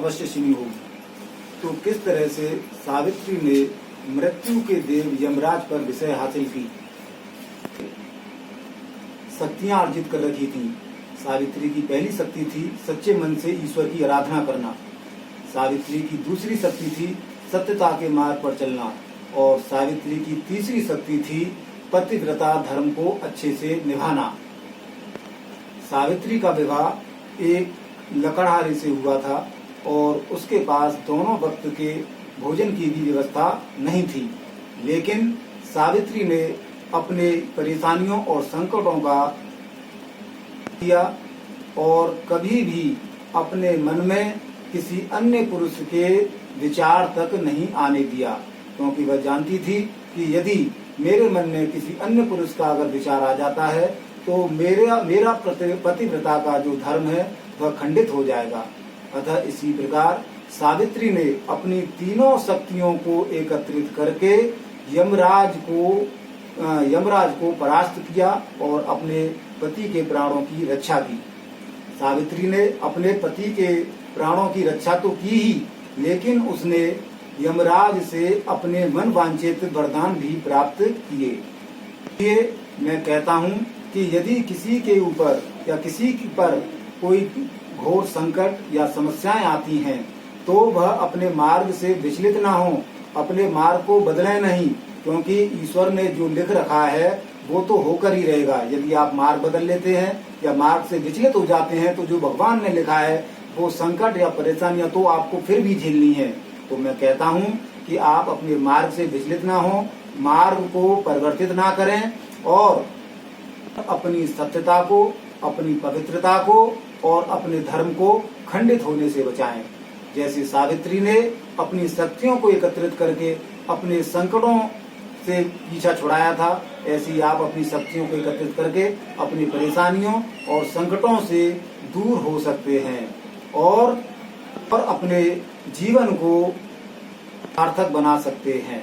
अवश्य सुनी होगी। तो किस तरह से सावित्री ने मृत्यु के देव यमराज पर विजय हासिल की, शक्तियां अर्जित कर रखी थी। सावित्री की पहली शक्ति थी सच्चे मन से ईश्वर की आराधना करना। सावित्री की दूसरी शक्ति थी सत्यता के मार्ग पर चलना। और सावित्री की तीसरी शक्ति थी पतिव्रता धर्म को अच्छे से निभाना। सावित्री का विवाह एक लकड़हारे से हुआ था और उसके पास दोनों वक्त के भोजन की भी व्यवस्था नहीं थी, लेकिन सावित्री ने अपने परेशानियों और संकटों का किया और कभी भी अपने मन में किसी अन्य पुरुष के विचार तक नहीं आने दिया, क्योंकि वह जानती थी कि यदि मेरे मन में किसी अन्य पुरुष का अगर विचार आ जाता है तो मेरा पतिव्रता का जो धर्म है वह खंडित हो जाएगा। अतः इसी प्रकार सावित्री ने अपनी तीनों शक्तियों को एकत्रित करके यमराज को परास्त किया और अपने पति के प्राणों की रक्षा की। सावित्री ने अपने पति के प्राणों की रक्षा तो की ही, लेकिन उसने यमराज से अपने मन वांछित वरदान भी प्राप्त किए। इसलिए मैं कहता हूँ कि यदि किसी के ऊपर या किसी पर कोई घोर संकट या समस्याएं आती हैं तो वह अपने मार्ग से विचलित ना हो, अपने मार्ग को बदले नहीं, क्योंकि ईश्वर ने जो लिख रखा है वो तो होकर ही रहेगा। यदि आप मार्ग बदल लेते हैं या मार्ग से विचलित हो जाते हैं तो जो भगवान ने लिखा है वो संकट या परेशानियां तो आपको फिर भी झेलनी है। तो मैं कहता हूं कि आप अपने मार्ग से विचलित ना हो, मार्ग को परिवर्तित ना करें और अपनी सत्यता को, अपनी पवित्रता को और अपने धर्म को खंडित होने से बचाएं। जैसे सावित्री ने अपनी शक्तियों को एकत्रित करके अपने संकटों से पीछा छुड़ाया था, ऐसे ही आप अपनी शक्तियों को एकत्रित करके अपनी परेशानियों और संकटों से दूर हो सकते हैं और अपने जीवन को सार्थक बना सकते हैं।